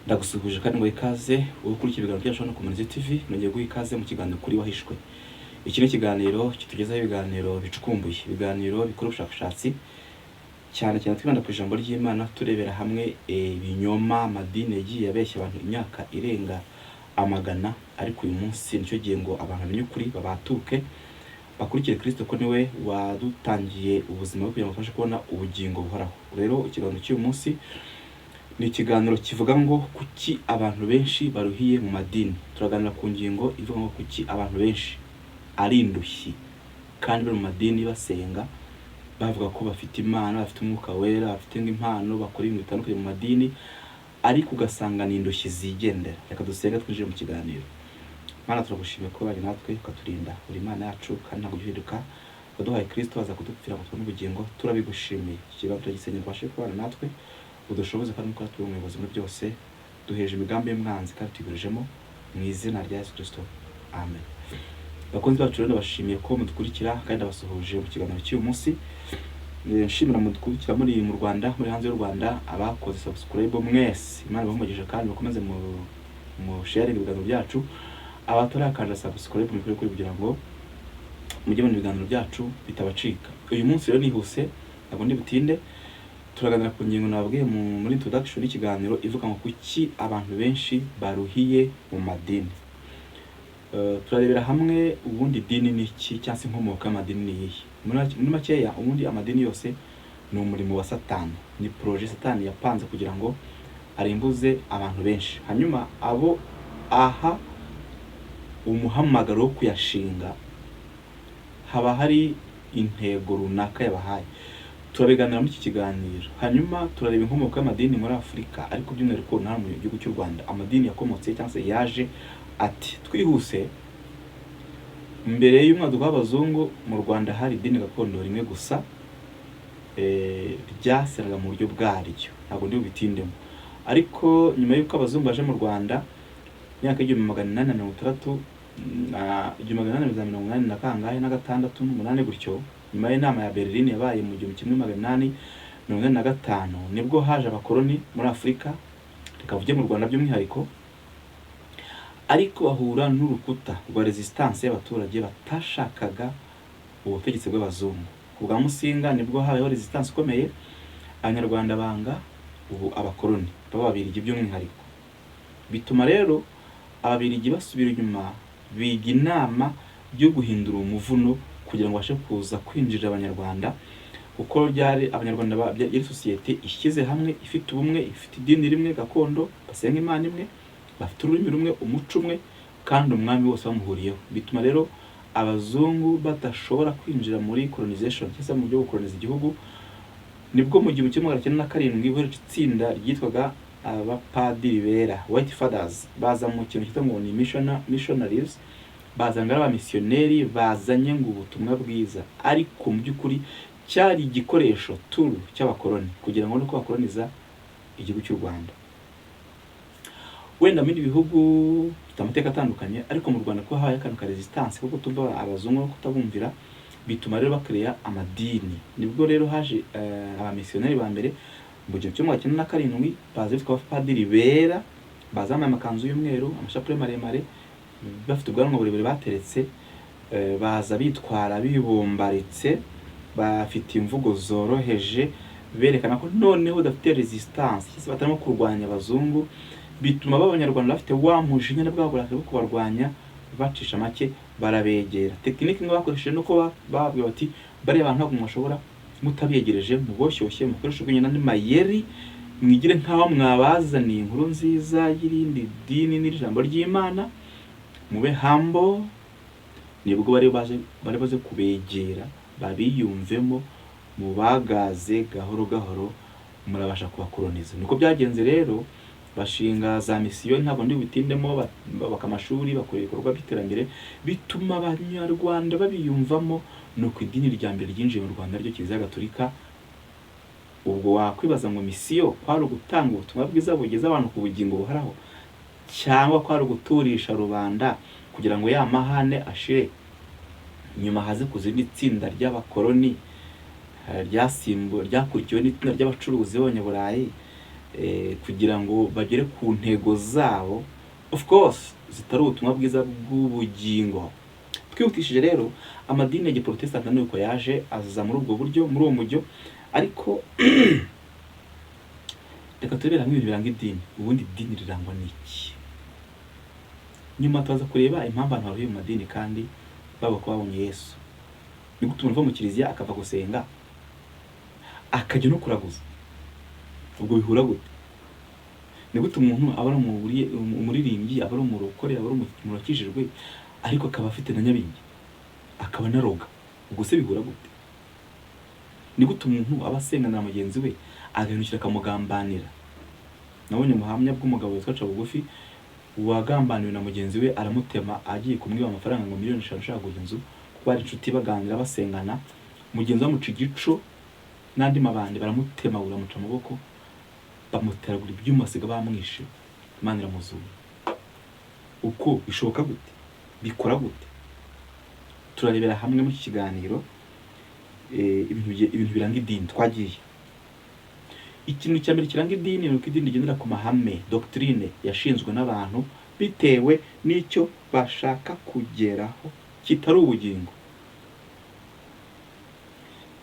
Ndagusuhuje kandi ngo ikaze wowe ukurikira ibiganiro byacu hano ku Munezi TV. Nongeye guha ikaze mu kiganiro kuri wahishwe. Iki ni ikiganiro kitugezaho ibiganiro bicukumbuye, ibiganiro bikora ubushakashatsi cyane twibanda ku ijambo ry'Imana, turebera hamwe ibinyoma amadini yagiye abeshya abantu imyaka irenga amagana, ariko uyu munsi nicyo gihe ngo abantu bamenye ukuri, babatuke bakurikire Kristo ko niwe wadutangiye ubuzima bwo kugira ngo tubashe kubona ubugingo buhoraho. Rero ikiganiro cy'uyu munsi ni ikiganiro kivuga ngo kuki abantu benshi baruhiye mu madini. Turaganira ku ngingo ivuga ngo kuki abantu benshi ari indushyi kandi bari mu madini basenga, bavuga ko bafite Imana, bafite umwuka wera, bafite impano, bakora ibintu bitandukanye mu madini, ariko ugasanga ni indushyi zigendera. Reka dusenga twinjire mu kiganiro. Mana, turagushimiye ko bari natwe ukaturinda, uri Imana yacu kandi ntabwo uhinduka. Waduhaye Kristo aza kudupfira ngo tubone ubugingo, turabigushimiye. Iki kiganiro turagisengera ubashe kubana natwe, udushoboze kandi ko turi umuyobozi muri byose, duheje imigambi y'umwanzi kandi tuyiburijemo mu izina rya Yesu Kristo, amen. Bakunzi bacu rero bashimiye ko mudukurikira kandi abasuhuje mu kiganiro cy'uyu munsi. Nshimira mudukurikira muri mu Rwanda, muri hanze y'u Rwanda, abakoze subscribe mwese, Imana ibahumurije kandi bakomeze mu share ibiganiro byacu. Abatarakanda subscribe mu kuri kugira ngo mujye mu biganiro byacu bitabacika. Uyu munsi rero nihuse, ntabwo ndi butinde. Turaganira ku ngingo nabwiye muri introduction y'ikiganiro ivuga ngo kuki abantu benshi baruhiye mu madini. Turarebera hamwe ubundi dini ni iki, cyangwa se inkomoko y'amadini ni iyihe. Muri makeya, ubundi amadini yose ni umurimo wa Satani, ni projet Satani yapanze kugira ngo arimbuze abantu benshi, hanyuma abo aha umuhamagaro wo kuyashinga haba hari intego runaka yabahaye. Turabiganira muri iki kiganiro, hanyuma turareba inkomoko y'amadini muri Afurika, ariko by'umwihariko nta mu gihugu cy'u Rwanda amadini yakomotse cyangwa se yaje ati. Twihuse, mbere y'umwaduko w'abazungu mu Rwanda hari idini gakondo rimwe gusa ryaseraga mu buryo bwaryo, ntabwo ndi bubitindemo. Ariko nyuma y'uko abazungu baje mu Rwanda imyaka y'igihumbi gutyo, nyuma y'inama ya Berlin yabaye mu 1885, nibwo haje abakoloni muri Afurika, rekavuge mu Rwanda by'umwihariko, ariko bahura n'urukuta rwa resistance y'abaturage batashakaga ubutegetsi bw'abazungu. Ku bwa Musinga nibwo habayeho resistance ikomeye, abanyarwanda banga ubu abakoloni b'ababirigi by'umwihariko. Bituma rero ababirigi basubira inyuma, biga inama byo guhindura umuvuno kugira ngo bashe kuza kwinjira abanyarwanda, kuko ryari abanyarwanda yari societe ishyize hamwe, ifite ubumwe, ifite idini rimwe gakondo, basenga Imana imwe, bafite ururimi rumwe, umuco umwe, kandi umwami wose bamuhuriyeho. Bituma rero abazungu badashobora kwinjira muri colonization, cyangwa mu byo gukoloniza igihugu. Nibwo mu 1907 buri itsinda ryitwaga abapadiri bera, white fathers, baza mu kintu cyitwa ngo ni missionaries, bazanga abamisiyoneri bazanye ngo ubutumwa bwiza, ariko mu by'ukuri cyari igikoresho tool cy'abakoloni kugira ngo nuko bakoloniza igihugu cy'u Rwanda. Wenda muri bihugu bitamateka atandukanye, ariko mu Rwanda ko habaye akantu ka resistance kuko tumva abazungu kutabumvira, bituma rero bakrea amadini. Nibwo rero haje abamisiyoneri ba mbere mu 1907, baza bitwa abapadiri bera, bazambaye amakanzu y'umweru, amashapure maremare, bafite ubwanwa burebure bateretse, baza bitwara bibombaritse, bafite imvugo zoroheje, berekana ko noneho dafite resistance, cyangwa batarimo kurwanya abazungu. Bituma abanyarwanda bafite wa mujinya n'abwaburake bwo kubarwanya, bacisha make barabegera. Tekinike ngo bakoresheje nuko babwiye bati bari abantu ntabwo mwashobora mutabegereje, muboshyushye, mukoresha ubwenge n'andi mayeri, mwigire nkaho mwabazaniye inkuru nziza y'irindi dini n'ijambo ry'Imana, mube humble. Nibwo bari baze kubegera, babiyumvemo, mubagaze gahoro gahoro, murabasha kubakoloniza. Niko byagenze rero, bashinga za misiyo, ntabwo ndi bitindemo, bakamashuri, bakora ibikorwa by'iterambere, bituma abanyarwanda babiyumvamo. Nuko idini rya mbere ryinjiye mu Rwanda ryo Kiliziya Gatolika. Ubwo wakwibaza ngo misiyo kwari ugutanga ubutumwa bwiza bugeza abantu ku bugingo buhoraho, cyangwa kwari uguturisha rubanda kugira ngo ya mahane ashire, nyuma haze kuzindi tsinda ry'abakoloni ryakurikiwe n'itsinda ry'abacuruzi b'Abanyaburayi, kugira ngo bagere ku ntego zabo, of course zitari ubutumwa bwiza bw'ubugingo. Twihutishije rero, amadini ya giprotestant nuko yaje aza muri ubwo buryo, muri uwo mujyo, ariko reka turebera hamwe ibintu biranga idini. Ubundi idini rirangwa n'iki? Nyuma tuza kureba impamvu abantu bari mu madini kandi baba ko babonye Yesu. Ni gute umuntu uva mu kiliziya akava gusenga akajya no kuraguza? Ubwo bihura gute? Ni gute umuntu aba ari umuririmbyi, aba ari umurokore, aba ari umuntu wakijijwe, ariko akaba afite na nyabingi, akaba naroga? Ubwo se bihura gute? Ni gute umuntu aba asengana na mugenzi we agahindukira akamugambanira? Nabonye umuhamya bw'umugabo witwa Cabugufi wagambaniwe na mugenzi we, aramutema agiye kumwiba amafaranga ngo miliyoni 5 ashaka kujya inzu, kuko ari inshuti baganira basengana. Mugenzi we amuca igico n'andi mabandi, baramutema baramuca amaboko, bamuteragura ibyuma asiga bamwishe. Imana iramuzura. Uko bishoboka gute? Bikora gute? Turarebera hamwe mu kiganiro ibintu biranga idini. Twagiye ikintu cya mbere kiranga idini ni uko idini rigendera ku mahame, doctrine yashinzwe n'abantu bitewe n'icyo bashaka kugeraho, kitari ubugingo,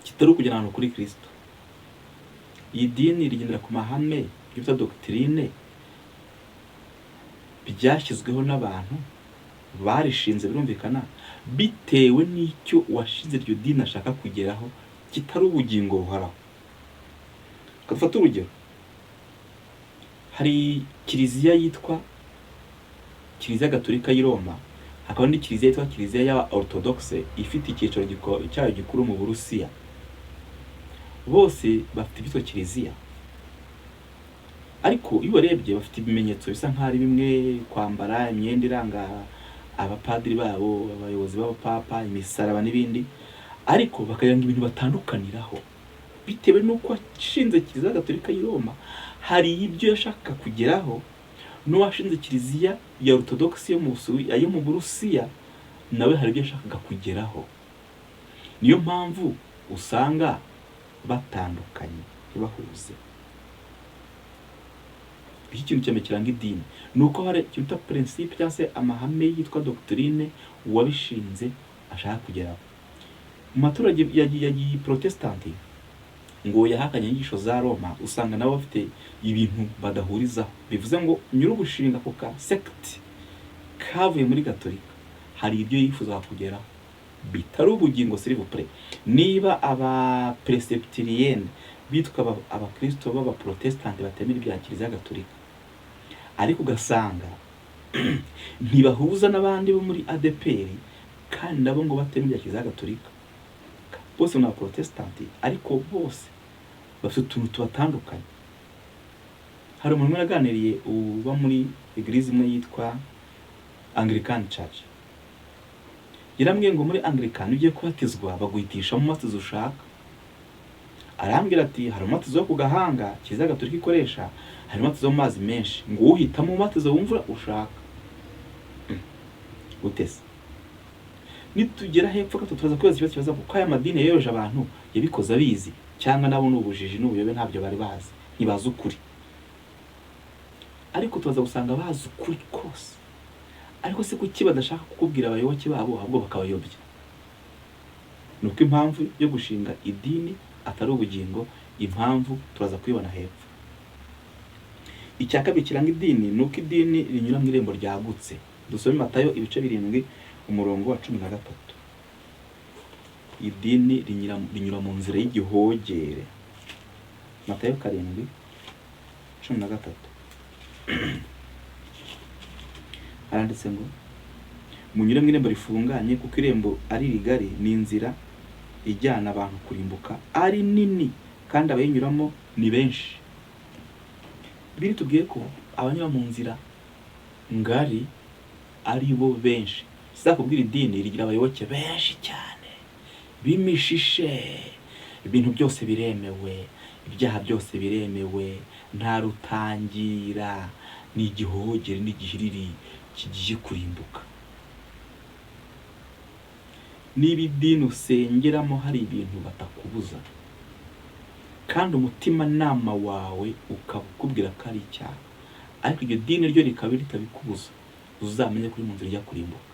kitari ukugera ahantu kuri Kristo. Iyi dini rigendera ku mahame y'ibyo doctrine byashyizweho n'abantu barishinze, birumvikana, bitewe n'icyo washinze iryo dini ashaka kugeraho, kitari ubugingo buhoraho. Dufata urugero, hari kiliziya yitwa Kiliziya Gatolika y'i Roma, hakaba n'indi kiliziya yitwa Kiliziya y'aba Orthodoxe ifite icyicaro cyayo gikuru mu Burusiya. Bose bafite ibitwa kiliziya, ariko iyo ubarebye bafite ibimenyetso bisa nk'aho ari bimwe, kwambara imyenda iranga abapadiri babo, abayobozi b'abapapa, imisaraba n'ibindi, ariko bakayanga ibintu batandukaniraho bitewe n'uko washinze Kiliziya Gatolika y'i Roma hari ibyo yashaka kugeraho, n'uwashinze Kiliziya ya Orthodoxe yo mu Burusiya nawe hari ibyo yashakaga kugeraho. Niyo mpamvu usanga batandukanye, ntibahuze. Iki kintu cyane kiranga idini ni uko hari icyo bita principe cyangwa se amahame yitwa doctrine uwabishinze ashaka kugeraho. Mu maturage ya giprotestanti ngo yahakanye inyigisho za Roma, usanga nabo bafite ibintu badahurizaho. Bivuze ngo nyir'ugushinga ako ka sect kavuye muri Gatolika hari ibyo yifuza kugeraho bitari ubugingo. S'il vous plaît, niba aba presbyterienne bitwa abakristo b'abaprotestanti batemera ibya Kiliziya Gatolika, ariko ugasanga ntibahuza n'abandi bo muri ADPR kandi nabo ngo batemera ibya Kiliziya Gatolika, bose ni abaprotestanti ariko bose bafite utuntu tubatandukanye. Hari umuntu umwe naganiriye uba muri eglise imwe yitwa Anglican Church, yarambwiye ngo muri Anglican ugiye kubatizwa baguhitisha mu matizo ushaka. Arambwira ati hari umatizo wo ku gahanga Kiliziya Gatolika ikoresha, hari umatizo mu mazi menshi, ngo uhitamo umatizo wumva ushaka. Utese nitugera hepfo gato tubaza kwibaza ikibazo kuko aya madini yayoje abantu yabikoze abizi, cyangwa nabo n'ubujiji n'ubuyobe ntabyo bari bazi, ntibazi ukuri. Ariko tubaza gusanga bazi ukuri kose, ariko se kuki badashaka kukubwira abayoboke babo ahubwo bakabayobya? Nuko impamvu yo gushinga idini atari ubugingo, impamvu turaza kwibona hepfo. Icya kabiri kiranga idini nuko idini rinyura mu irembo ryagutse. Dusome Matayo ibice 7 umurongo wa 13. Idini rinyura mu nzira y'igihogere. Matayo 7:13. Haranditse ngo munyure mu irembo rifunganye, kuko irembo ari rigari n'inzira ijyana abantu kurimbuka ari nini, kandi abayinyuramo ni benshi. Biri tubwiye ko abanyura mu nzira ngari ari bo benshi. Sizakubwira idini rigira abayoboke benshi cyane bimishishe, ibintu byose biremewe, ibyaha byose biremewe, nta rutangira, ni igihogere n'igihiriri kigiye kurimbuka. Niba idini usengeramo hari ibintu batakubuza, kandi umutimanama wawe ukaba ukubwira ko ari icyaha, ariko iryo dini ryo rikaba ritabikubuza, uzamenye kuri mu nzira ijya kurimbuka.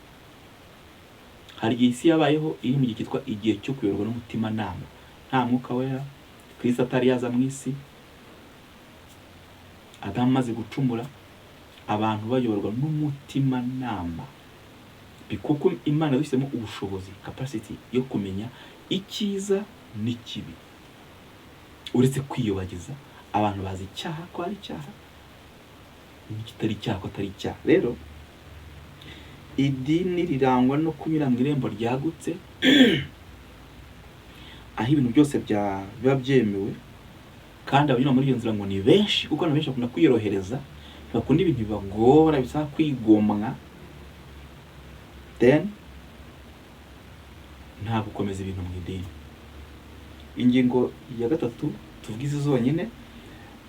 Hari igihe isi yabayeho iri mu gihe cyitwa igihe cyo kuyoborwa n'umutimanama, nta mwuka wera, Kristo atari yaza mu isi, Adamu amaze gucumura, abantu bayoborwa n'umutimanama, kuko Imana yabishyizemo ubushobozi, capacity yo kumenya icyiza n'ikibi. Uretse kwiyobagiza, abantu bazi icyaha ko ari icyaha, n'ikitari icyaha ko atari icyaha. Rero idini rirangwa no kunyura mu irembo ryagutse aho ibintu byose biba byemewe, kandi abanyura muri iyo nzira ngo ni benshi, kuko abantu benshi bakunda kwiyorohereza, bakunda ibintu bibagora, bisaba kwigomwa, then nta gukomeza ibintu mu idini. Ingingo ya gatatu tuvuga izi zonyine,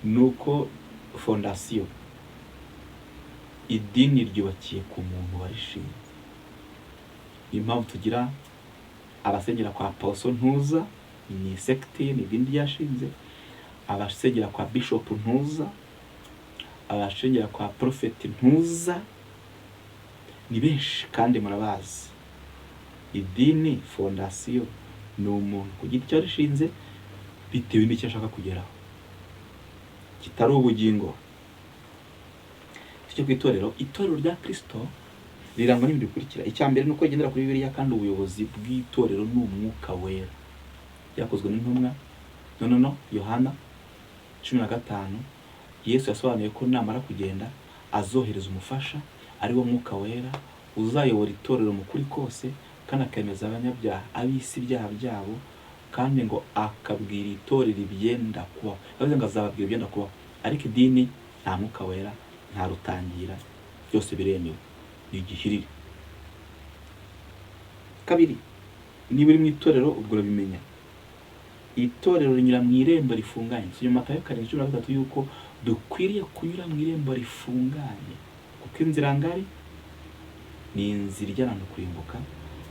ni uko fondasiyo, idini ryubakiye ku muntu warishinze. Impamvu tugira abasengera kwa Apostle Ntuza, ni sekte, ni idini ryashinze, abasengera kwa Bishop Ntuza, abasengera kwa Prophet Ntuza, ni benshi kandi murabazi. Idini fondasiyo ni umuntu ku giti cyo rishinze bitewe n'icyo ashaka kugeraho, kitari ubugingo. Cyo kwitorero, itorero rya Kristo rirangwa n'ibintu bikurikira. Icya mbere nuko rigendera kuri Bibiliya, kandi ubuyobozi bw'itorero ni umwuka wera. Byakozwe n'intumwa Yohana 15, Yesu yasobanuye ko namara kugenda azohereza umufasha, ari wo mwuka wera, uzayobora itorero mu kuri kose, kandi akemeza abanyabyaha ab'isi ibyaha byabo, kandi ngo akabwira itorero ibyenda kubaho. Yavuze ngo azababwira ibyenda kubaho. Ariko idini nta mwuka wera, nta rutangira, byose biremewe, ni igihirire. Kabiri, niba uri mu itorero ubwo urabimenya, itorero rinyura mu irembo rifunganye. Mu Matayo 7:13 yuko dukwiriye kunyura mu irembo rifunganye, kuko inzira ngari ni inzira ijyana no kurimbuka,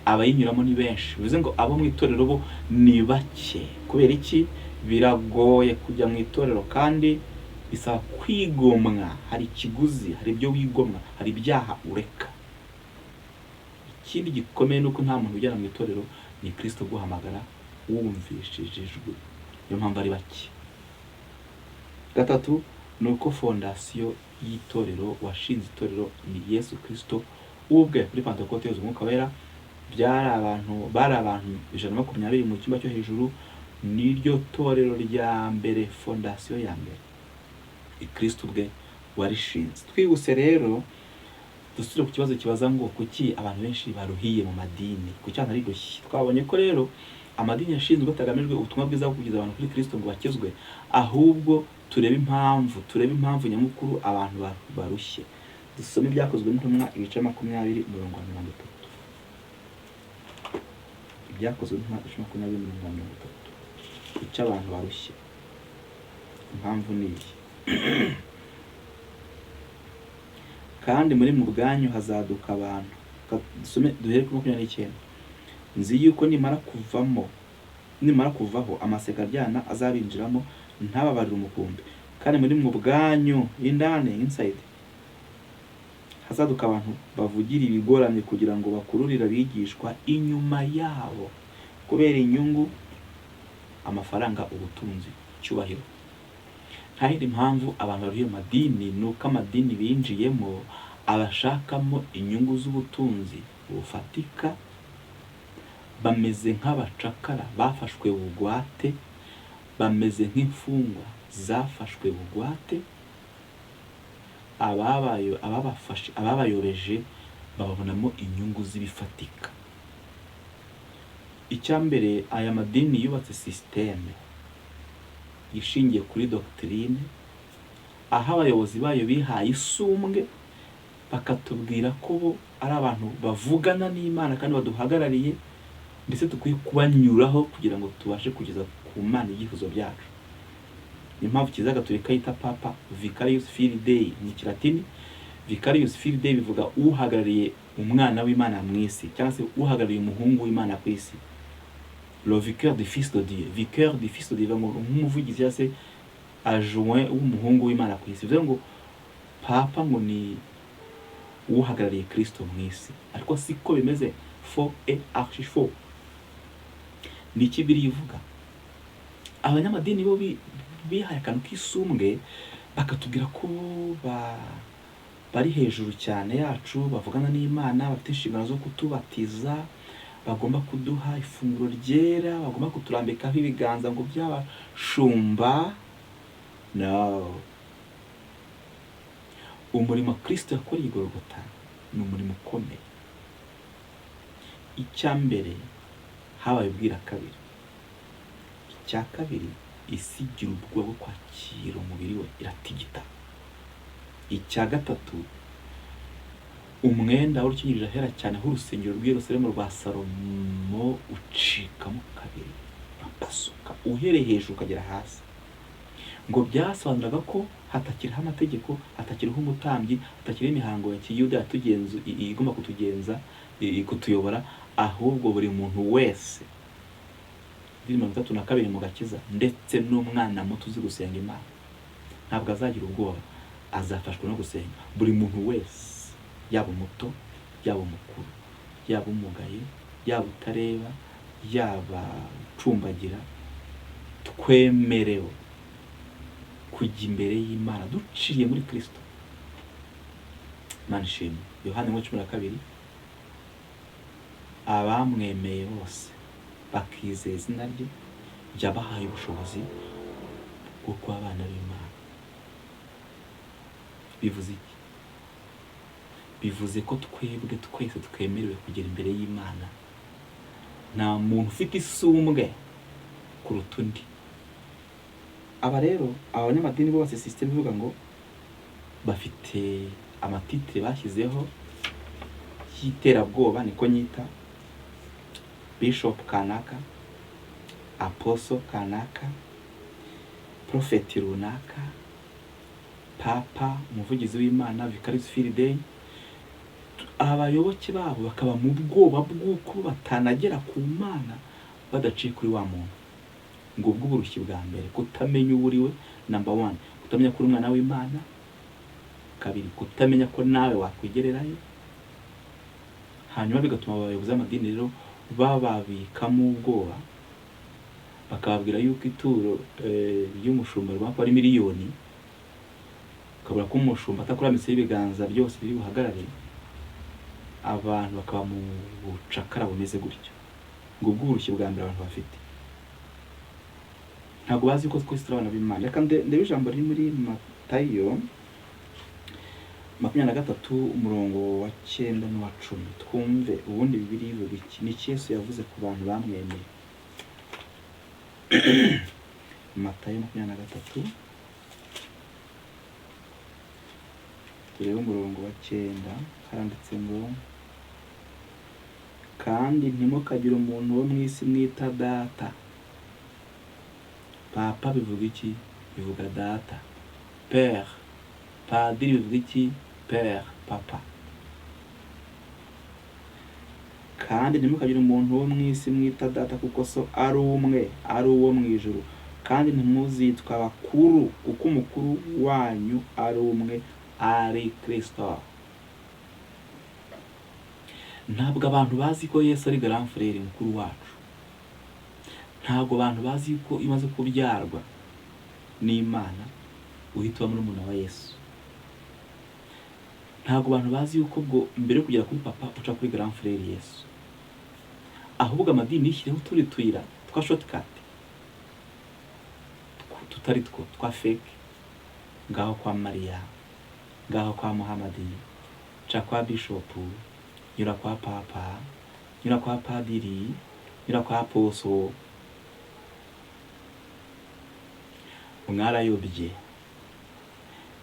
abayinyuramo ni benshi. Bivuze ngo abo mu itorero bo ni bake. Kubera iki? Biragoye kujya mu itorero, kandi bisaba kwigomwa. Hari ikiguzi, hari ibyo wigomwa, hari ibyaha ureka. Ikindi gikomeye nuko nta muntu ujyana mu itorero, ni Kristo guhamagara wumvishije ijwi. Niyo mpamvu ari bake. Gatatu, nuko fondasiyo y'itorero, washinze itorero, ni Yesu Kristo ubwe. Kuri Pentekote yuzuye umwuka wera, bari abantu 120 mu cyumba cyo hejuru. Niryo torero rya mbere, fondasiyo ya mbere, Kristo ubwe warishinze. Twihuse rero dusubire ku kibazo kibaza ngo kuki abantu benshi baruhiye mu madini, kuki abantu ari rushyi. Twabonye ko rero amadini yashinzwe atagamijwe ubutumwa bwiza bwo kugeza abantu kuri Kristo ngo bakizwe, ahubwo turebe impamvu nyamukuru abantu barushye. Dusome ibyakozwe n'intumwa ibice 20:30. Ibyakozwe n'intumwa 20:30, icyo abantu barushye, impamvu ni iki? Kandi muri mu bwanyu hazaduka abantu. Dusome duhere kuri 29. Nzi yuko nimara kuvaho amaseka aryana azabinjiramo, ntababarira umukumbi. Kandi muri mu bwanyu indani, inside, hazaduka abantu bavugira ibigoramye kugira ngo bakururire abigishwa inyuma yabo, kubera inyungu, amafaranga, ubutunzi, cyubahiro. Nta yindi mpamvu abantu bari mu madini, nuko amadini binjiyemo abashakamo inyungu z'ubutunzi bufatika. Bameze nk'abacakara bafashwe bugwate, bameze nk'imfungwa zafashwe bugwate. Ababayobeje bababonamo inyungu z'ibifatika. Icyambere, aya madini yubatse systeme ishingiye kuri doctrine, aho abayobozi bayo bihaye isumbwe, bakatubwira ko bo ari abantu bavugana n'Imana kandi baduhagarariye, ndetse dukwiye kubanyuraho kugira ngo tubashe kugeza ku Mana ibyifuzo byacu. Impamvu Kiliziya Gatolika yita Papa Vicarius Filii Dei mu Kilatini. Vicarius Filii Dei bivuga uhagarariye umwana w'Imana mu isi, cyangwa se uhagarariye umuhungu w'Imana ku isi. le vicaire du fils de Dieu. Vicaire du fils de Dieu, nk'umuvugizi cyangwa se adjoint w'umuhungu w'Imana ku isi. Bivuze ngo papa ngo ni uhagarariye Kristo mu isi, ariko siko bimeze. Faux et archi faux. Ni iki Bibiliya ivuga? Abanyamadini bo bihaye akantu k'isumbwe, bakatubwira ko bari hejuru cyane yacu, bavugana n'Imana, bafite inshingano zo kutubatiza, bagomba kuduha ifunguro ryera, bagomba kuturambikaho ibiganza ngo by'abashumba. No. Umurimo Kristo yakoreye i Golgotha ni umurimo ukomeye. Icya mbere habaye ubwira kabiri. Icya kabiri, isi igira ubwoba bwo kwakira umubiri we, iratigita. Icya gatatu, umwenda wari ukingirije ahera cyane h'urusengero rw'i Yerusalemu rwa Salomo ucikamo kabiri, urapasuka uhereye hejuru ukagera hasi. Ngo byasobanuraga ko hatakiriho amategeko, hatakiriho umutambyi, hatakiriho imihango ya kiyuda igomba kutugenza, kutuyobora, ahubwo buri muntu wese 32 mu gakiza, ndetse n'umwana muto uzi gusenga Imana ntabwo azagira ubwoba, azafashwa no gusenga. Buri muntu wese, yaba umuto, yaba umukuru, yaba umugaye, yaba utareba, yaba ucumbagira, twemerewe kujya imbere y'Imana duciye muri Kristo. Imana ishimwe. Yohana 12, abamwemeye bose bakizeza izina rye, yabahaye ubushobozi bwo kuba abana b'Imana. Bivuze iki? Bivuze ko twebwe twese twemerewe kugera imbere y'Imana. Nta muntu ufite isumbwe kuruta undi. Aba rero abanyamadini bose system ivuga ngo bafite amatitire bashyizeho y'iterabwoba, niko nyita. Bishop kanaka, apostle kanaka, prophet runaka, papa, umuvugizi w'Imana, vicarious fidei. Abayoboke babo bakaba mu bwoba bw'uko batanagera ku Mana badaciye kuri wa muntu. Ngo ubwo burushyi bwa mbere, kutamenya uwo uriwe, number 1, kutamenya ko uri umwana w'Imana. Kabiri, kutamenya ko nawe wakwigererayo. Hanyuma bigatuma abayobozi b'amadini rero bababikamo ubwoba, bakababwira yuko ituro ry'umushumba rwako ari miliyoni, ukabura ko umushumba atakurambitseho ibiganza byose biri buhagarare, abantu bakaba mu bucakara bumeze gutyo. Ngo ubwo burushyi bwa mbere abantu bafite, ntabwo bazi ko twese turi abana b'Imana. Reka ndebe ijambo riri muri Matayo 23:9 n'uwa 10, twumve ubundi Bibiliya ivuga iki. Ni Yesu yavuze ku bantu bamwemeye. Matayo 23, turebe umurongo wa 9, haranditse ngo kandi ntimukagire umuntu wo mu isi mwita data. Papa bivuga iki? Bivuga data. Père. Padiri bivuga iki? Père, papa. Kandi ntimukagire umuntu wo mu isi mwita data, kuko so ari umwe, ari uwo mu ijuru. Kandi ntimuzitwa bakuru, kuko umukuru wanyu ari umwe, ari Kristo. Ntabwo abantu bazi ko Yesu ari grand frère mukuru wacu. Ntabwo abantu bazi ko imaze kubyarwa n'Imana uhitwa muri umuntu wa Yesu. Ntabwo abantu bazi yuko ubwo mbere yo kugera kuri papa uca kuri grand frère Yesu. Ahubwo amadini yishyireho turi tuyira twa shortcut, tutari two twa fake. Ngaho kwa Maria, ngaho kwa Muhammadi, ca kwa Bishop, nyura kwa papa, nyura kwa padiri, nyura kwa apostle. Mwarayobye.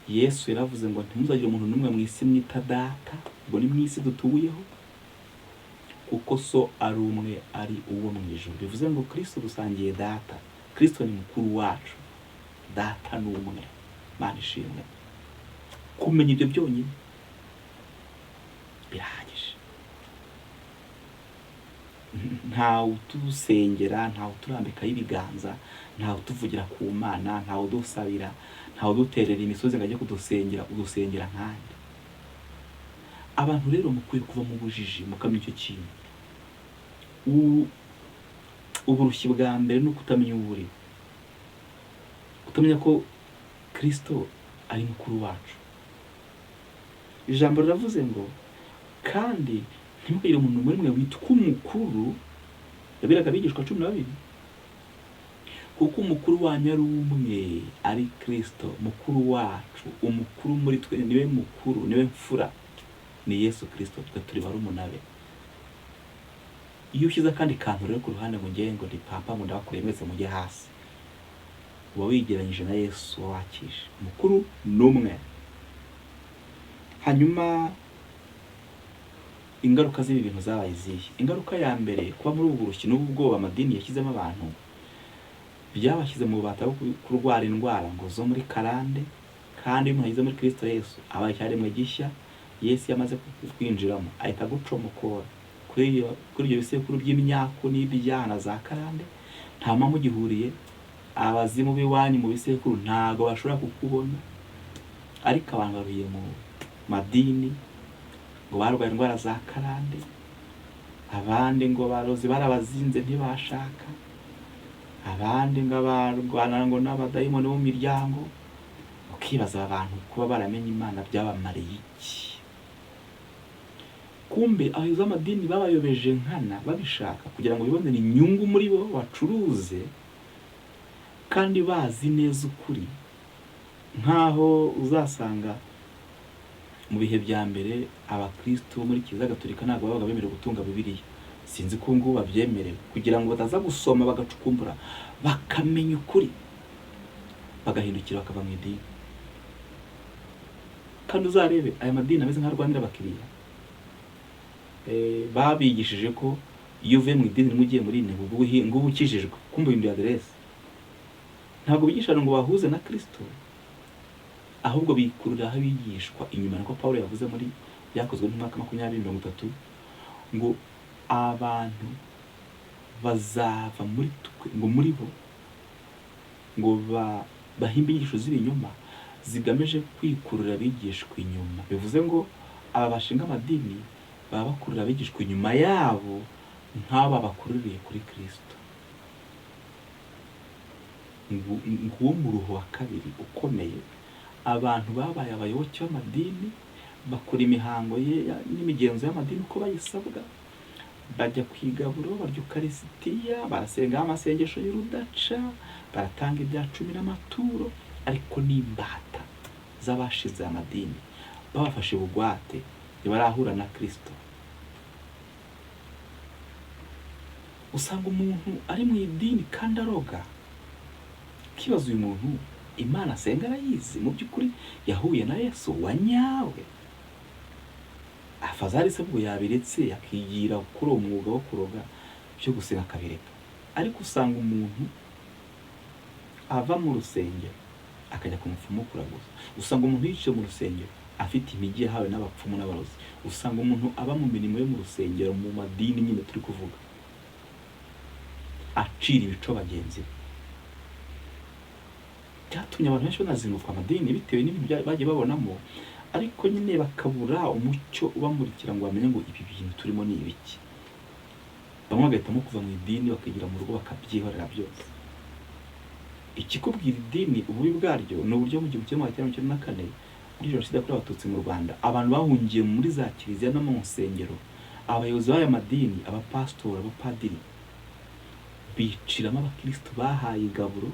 Yesu yaravuze ngo ntimuzagire umuntu n'umwe mu isi mwita data, ngo ni mu isi dutuyeho, kuko so ari umwe, ari uwo mu ijuru. Bivuze ngo Kristo dusangiye data. Kristo ni mukuru wacu, data ni umwe. Mana ishimwe. Kumenya ibyo byonyine birahagije. ntawe udusengera, ntawe uturambikaho ibiganza, ntawe utuvugira ku Mana, ntawe udusabira, ntawe uduterera imisozi ngo ajye kudusengera, udusengera nkande. Abantu rero mukwiye kuva mu bujiji mukamenya icyo kintu. Uburushyi bwa mbere ni ukutamenya uburi, kutamenya ko Kristo ari mukuru wacu. Ijambo riravuze ngo kandi ntimukagire umuntu muri mwe witwa umukuru, yabiraga abigishwa 12, kuko umukuru wanyu ari umwe, ari Kristo mukuru wacu. Umukuru muri twe niwe mukuru, niwe mfura, ni Yesu Kristo, twe turi barumuna be. Iyo ushyize kandi kantu rero ku ruhande ngo ngiye ngo ndi papa ngo ndabakoreye mwese mujye hasi, uba wigeranyije na Yesu wakije. Umukuru n'umwe. Hanyuma ingaruka z'ibi bintu zabaye izihe? Ingaruka ya mbere, kuba muri ubu burushyi n'ubu bwoba amadini yashyizemo abantu, byabashyize mu bubata bwo kurwara indwara ngo zo muri karande. Kandi iyo umuntu ageze muri Kristo Yesu aba icyaremwe gishya. Yesu yamaze kwinjiramo ahita gucomokora kuri ibyo bisekuru by'imyaku n'ibyana za karande. Nta mpamvu gihuriye. Abazimu b'iwanyu mu bisekuru ntago bashobora kukubona, ariko abantu baruye mu madini ngo barwaye indwara za karande, abandi ngo barozi barabazinze ntibashaka, abandi ngo barwana ngo n'abadayimoni bo mu miryango. Ukibaza abantu kuba baramenye Imana byabamariye iki? Kumbe abayobozi b'amadini babayobeje nkana babishaka kugira ngo bibonere inyungu muri bo bacuruze, kandi bazi neza ukuri. Nkaho uzasanga mu bihe bya mbere abakristo muri Kiliziya Gatolika ntabwo babaga bemerewe gutunga Bibiliya. Sinzi ko ngo babyemerewe, kugira ngo bataza gusoma bagacukumbura bakamenya ukuri, bagahindukira bakava mu idini. Kandi uzarebe aya madini ameze nk'arwanira abakiriya. Babigishije ko iyo uvuye mu idini mugiye muri ine ngo ubukijijwe, kumva ibintu aderesi. Ntabwo bigisha ngo bahuze na Kristo, ahubwo bikurura aho bigishwa inyuma. Nako Paulo yavuze muri byakozwe mu mwaka 20:30 ngo abantu bazava muri twe, ngo muri bo ngo bahimba inyigisho z'ibinyoma zigamije kwikurura abigishwa inyuma. Bivuze ngo aba bashinga amadini baba bakurura abigishwa inyuma yabo nk'aba bakururiye kuri Kristo. Nguwo mu ruho wa kabiri ukomeye. Abantu babaye abayoboke b'amadini, bakora imihango ye n'imigenzo y'amadini uko bayisabwa, bajya kwigaburo, barya Ukarisitiya, barasenga amasengesho y'urudaca, baratanga ibya 10 n'amaturo, ariko n'imbata z'abashize amadini babafashe bugwate ntibarahura na Kristo. Usanga umuntu ari mu idini kandi aroga. Kibazo uyu muntu Imana asenga arayizi, mu by'ukuri yahuye na Yesu wa nyawe. Afazari se bwo yabiretse yakigira kuri umwuga wo kuroga byo gusenga akabireka. Ariko usanga umuntu ava mu rusengero akajya ku mupfumu kuraguza. Usanga umuntu yicaye mu rusengero afite imigi yahawe n'abapfumu n'abarozi. Usanga umuntu aba mu mirimo yo mu rusengero mu madini nyine turi kuvuga, acira ibico bagenzi be. Byatumye abantu benshi banazinduka amadini bitewe n'ibintu bagiye babonamo, ariko nyine bakabura umucyo ubamurikira ngo bamenye ngo ibi bintu turimo ni ibiki. Bamwe bagahitamo kuva mu idini bakagira mu rugo bakabyihorera byose. Ikikubwira idini ububi bwaryo ni uburyo mu 1994 muri Jenoside yakorewe Abatutsi mu Rwanda abantu bahungiye muri za kiliziya no mu nsengero. Abayobozi b'aya madini, abapastori, abapadiri biciramo abakristo bahaye igaburo,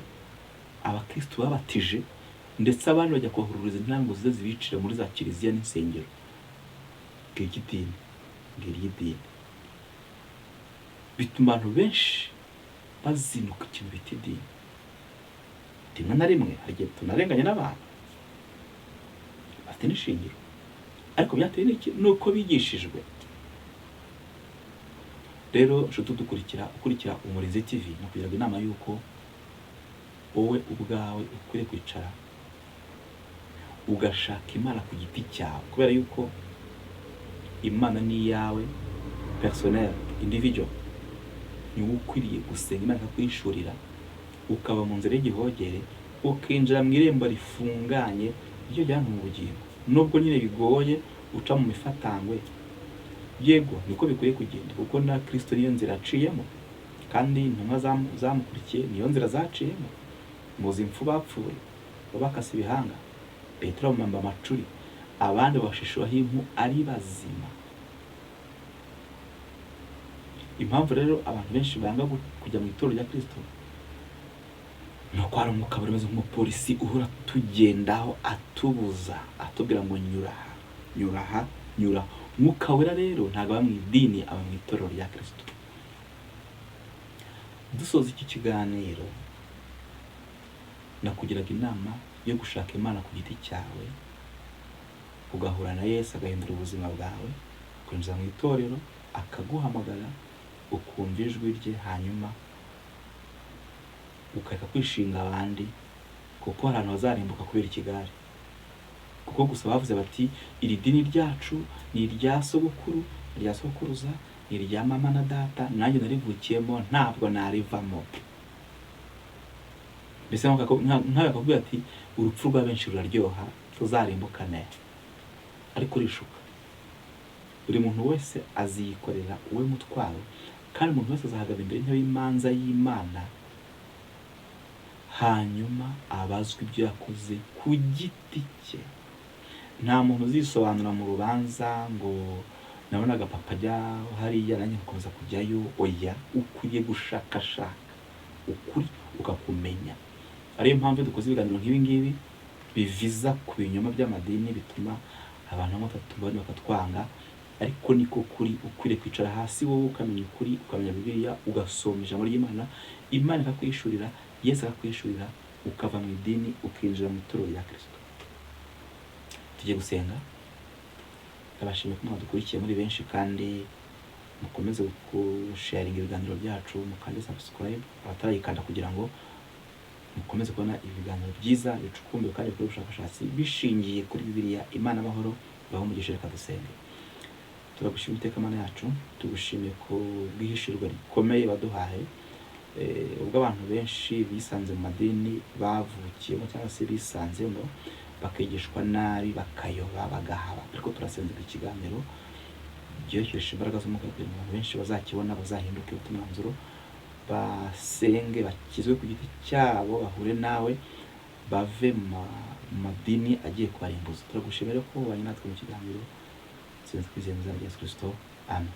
abakristo babatije, ndetse abandi bajya kubahururiza intango zize zibicira muri za kiliziya n'insengero. Ngiri bituma abantu benshi bazinuka ikintu bita idini. Rimwe na rimwe hagiye tunarenganya n'abantu bafite n'ishingiro, ariko byatewe n'iki? Nuko bigishijwe. Rero nshuti ukurikira Umurinzi TV, nakugira inama yuko wowe ubwawe ukwiye kwicara ugashaka Imana ku giti cyawe, kubera yuko Imana ni yawe personnel, individual. ni wowe ukwiriye gusenga Imana ikakwishurira, ukaba mu nzira y'igihogere, ukinjira mu irembo rifunganye ryo jyana mu bugingo. Nubwo nyine bigoye uca mu mifatangwe, yego niko bikwiye kugenda, kuko na Kristo niyo nzira aciyemo, kandi intumwa zamukurikiye niyo nzira zaciyemo. Muzi impfu bapfuye, bakase ibihanga, Petero bamamba amacuri, abandi bashishuraho impu ari bazima. Impamvu rero abantu benshi banga kujya mu itorero rya Kristo, nuko hari umwuka buri meze nk'umupolisi uhora tugendaho atubuza, atubwira ngo nyura aha, nyura aha, nyura. Mwuka wera rero ntabwo aba mu idini, aba mu itorero rya Kristo. Dusoza iki kiganiro, nakugiraga inama yo gushaka Imana ku giti cyawe, ugahura na Yesu agahindura ubuzima bwawe, kwinjira mu itorero akaguhamagara, ukumva ijwi rye, hanyuma ukareka kwishinga abandi, kuko hari abantu bazarimbuka kubera ikigare. Kuko gusa bavuze bati iri dini ryacu ni irya sogokuru, irya sokuruza, ni irya mama na data, nanjye narivukiyemo ntabwo narivamo. Mbese nk'akakubwira ati urupfu rwa benshi ruraryoha, tuzarimbukane, ariko urishuka. Buri muntu wese aziyikorera uwe mutwaro, kandi umuntu wese azahagarara imbere y'intebe y'imanza y'Imana, hanyuma abazwa ibyo yakoze ku giti cye. Nta muntu uzisobanura mu rubanza ngo nabonaga papa ajya hariya nanjye nkomeza kujyayo. Oya, ukwiye gushakashaka ukuri ukakumenya. Ariyo mpamvu dukoze ibiganiro nk'ibi ngibi biviza ku binyoma by'amadini, bituma abantu bamwe bakatwanga, ariko niko kuri. Ukwiriye kwicara hasi wowe ukamenya ukuri, ukamenya Bibiliya, ugasoma ijambo ry'Imana, Imana ikakwishurira, Yesu akakwishurira, ukava mu idini ukinjira mu itorero rya Kristo. Tugiye gusenga. Ndabashimiye ko mwadukurikiye muri benshi, kandi mukomeze gusharinga ibiganiro byacu, mukande subscribe abatarayikanda, kugira ngo mukomeze kubona ibiganiro byiza bicukumbuye kandi bikora ubushakashatsi bishingiye kuri Bibiliya. Imana amahoro baho umugisha. Reka dusenge. Turagushimira iteka Mana yacu, tugushimiye ku bwihishurwa rikomeye baduhaye, ubwo abantu benshi bisanze mu madini bavukiyemo cyangwa se bisanzemo, bakigishwa nabi, bakayoba, bagahaba. Ariko turasenze ku kiganiro byohereje imbaraga z'umwuka kugira ngo abantu benshi bazakibona, bazahinduke utumwanzuro, basenge, bakizwe ku giti cyabo, bahure nawe, bave mu madini agiye kubarimbuza. Turagushimira ko wabanye natwe mu kiganiro. Sinzi kwizera mu izina rya Yesu Kristo. Amen.